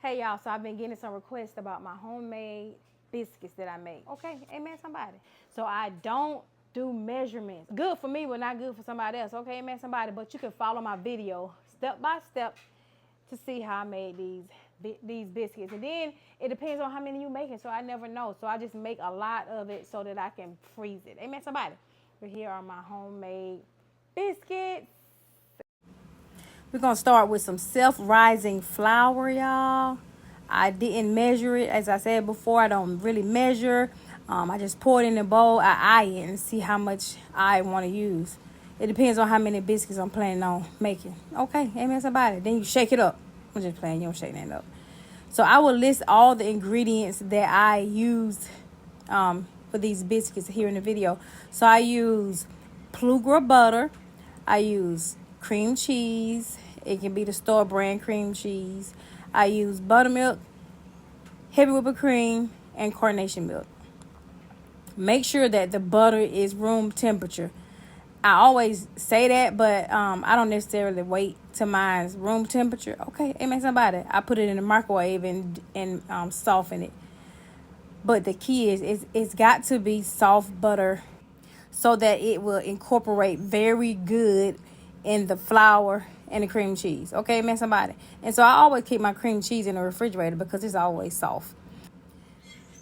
Hey y'all, so I've been getting some requests about my homemade biscuits that I make. Okay, amen somebody. So I don't do measurements. Good for me, but not good for somebody else. Okay, amen somebody. But you can follow my video step by step to see how I made these biscuits. And then it depends on how many you making, so I never know. So I just make a lot of it so that I can freeze it. Amen somebody. But here are my homemade biscuits. We're going to start with some self-rising flour, y'all. I didn't measure it. As I said before, I don't really measure. I just pour it in the bowl. I eye it and see how much I want to use. It depends on how many biscuits I'm planning on making. Okay, amen somebody. Then you shake it up. I'm just playing. You don't shake that up. So I will list all the ingredients that I used for these biscuits here in the video. So I use Plugra butter. I use cream cheese. It can be the store brand cream cheese. I use buttermilk, heavy whipping cream, and carnation milk. Make sure that the butter is room temperature. I always say that, but I don't necessarily wait till mine's room temperature. Okay, amen somebody. I put it in the microwave and soften it. But the key is it's got to be soft butter so that it will incorporate very good in the flour and the cream cheese. Okay, man, somebody. And so I always keep my cream cheese in the refrigerator because it's always soft.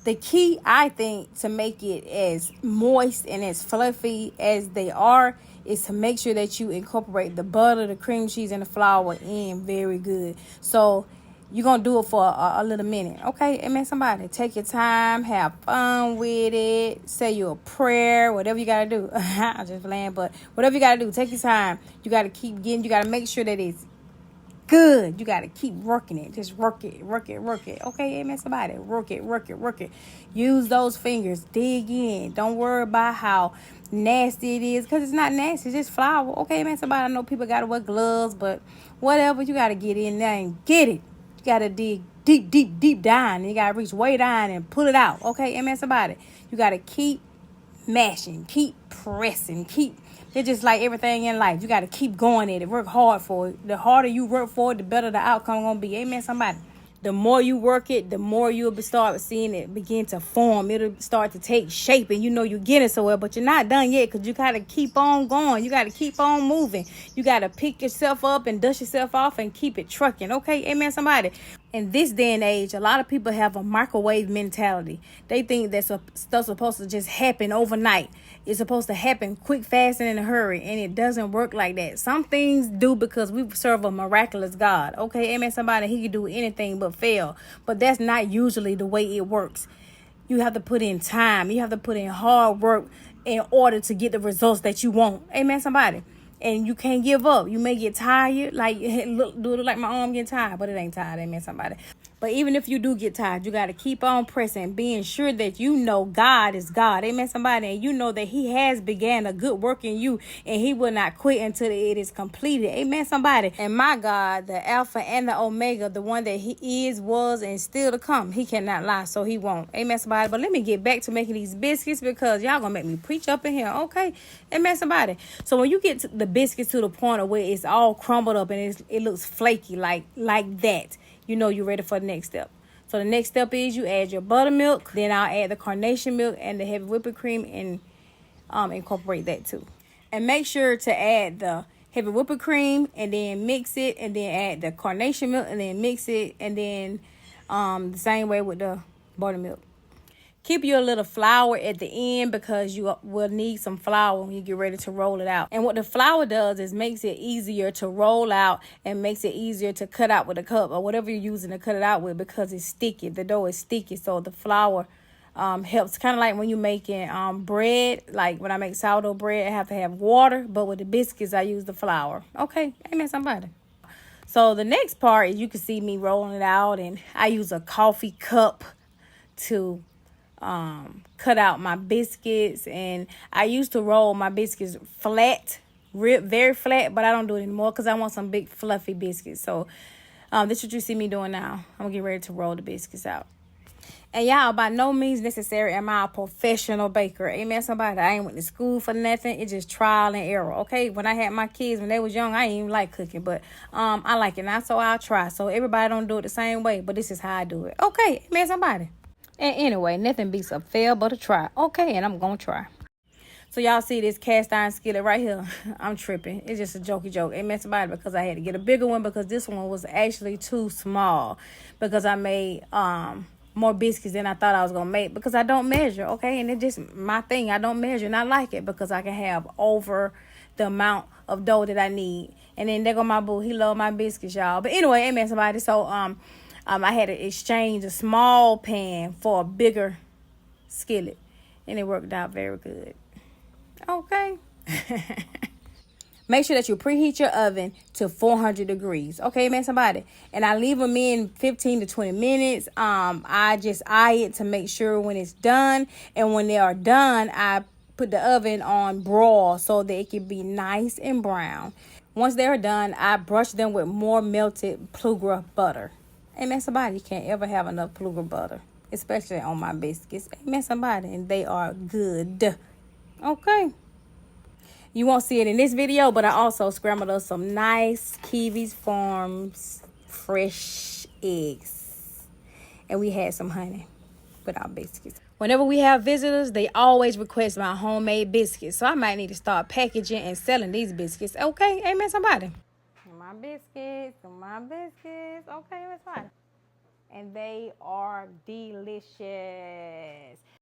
The key, I think, to make it as moist and as fluffy as they are is to make sure that you incorporate the butter, the cream cheese, and the flour in very good. So you're going to do it for a little minute. Okay, amen, somebody. Take your time. Have fun with it. Say your prayer. Whatever you got to do. I'm just playing, but whatever you got to do, take your time. You got to keep getting. You got to make sure that it's good. You got to keep working it. Just work it. Okay, amen, somebody. Work it. Use those fingers. Dig in. Don't worry about how nasty it is because it's not nasty. It's just flour. Okay, amen, somebody. I know people got to wear gloves, but whatever. You got to get in there and get it. You got to dig deep down. You got to reach way down and pull it out. Okay, amen, somebody. You got to keep mashing. Keep pressing. It's just like everything in life. You got to keep going at it. Work hard for it. The harder you work for it, the better the outcome going to be. Amen, somebody. The more you work it, the more you'll start seeing it begin to form. It'll start to take shape, and you know you're getting somewhere, but you're not done yet because you got to keep on going. You got to keep on moving. You got to pick yourself up and dust yourself off and keep it trucking. Okay, amen, somebody. In this day and age, a lot of people have a microwave mentality. They think that stuff's supposed to just happen overnight. It's supposed to happen quick, fast, and in a hurry, and it doesn't work like that. Some things do because we serve a miraculous God. Okay, amen, somebody. He can do anything but fail, but that's not usually the way it works. You have to put in time. You have to put in hard work in order to get the results that you want. Amen, somebody. And you can't give up. You may get tired, do it look like my arm getting tired, but it ain't tired. Amen, somebody. But even if you do get tired, you got to keep on pressing, being sure that you know God is God. Amen, somebody. And you know that he has began a good work in you, and he will not quit until it is completed. Amen, somebody. And my God, the Alpha and the Omega, the one that he is, was, and still to come, he cannot lie, so he won't. Amen, somebody. But let me get back to making these biscuits because y'all gonna make me preach up in here. Okay, amen, somebody. So when you get to the biscuits to the point of where it's all crumbled up and it looks flaky like that, you know you're ready for the next step. So the next step is you add your buttermilk. Then I'll add the carnation milk and the heavy whipping cream and incorporate that too. And make sure to add the heavy whipping cream and then mix it, and then add the carnation milk and then mix it, and then the same way with the buttermilk. Keep your little flour at the end because you will need some flour when you get ready to roll it out. And what the flour does is makes it easier to roll out and makes it easier to cut out with a cup or whatever you're using to cut it out with because it's sticky. The dough is sticky, so the flour helps. Kind of like when you're making bread. Like when I make sourdough bread, I have to have water, but with the biscuits, I use the flour. Okay, amen, somebody. So the next part is you can see me rolling it out, and I use a coffee cup to cut out my biscuits. And I used to roll my biscuits flat, very flat, but I don't do it anymore because I want some big fluffy biscuits. So this is what you see me doing now. I'm gonna get ready to roll the biscuits out. And y'all, by no means necessary am I a professional baker. Amen, somebody. I ain't went to school for nothing. It's just trial and error, okay? When I had my kids, when they was young, I didn't even like cooking. But I like it now, so I'll try. So everybody don't do it the same way, but this is how I do it. Okay, amen, somebody. And anyway, nothing beats a fail but a try. Okay, and I'm going to try. So y'all see this cast iron skillet right here. I'm tripping. It's just a jokey joke. Amen, somebody, because I had to get a bigger one because this one was actually too small because I made more biscuits than I thought I was going to make because I don't measure, okay? And it's just my thing. I don't measure, and I like it because I can have over the amount of dough that I need. And then there go my boo. He love my biscuits, y'all. But anyway, amen, somebody. So I had to exchange a small pan for a bigger skillet, and it worked out very good. Okay. Make sure that you preheat your oven to 400 degrees. Okay, man, somebody. And I leave them in 15 to 20 minutes. I just eye it to make sure when it's done. And when they are done, I put the oven on broil so that it can be nice and brown. Once they're done, I brush them with more melted Plugra butter. Amen, somebody. You can't ever have enough Plugra butter, especially on my biscuits. Amen, somebody. And they are good. Okay. You won't see it in this video, but I also scrambled up some nice Kiwi's Farms fresh eggs. And we had some honey with our biscuits. Whenever we have visitors, they always request my homemade biscuits. So I might need to start packaging and selling these biscuits. Okay, amen, somebody. My biscuits, my biscuits. Okay, amen, somebody. And they are delicious.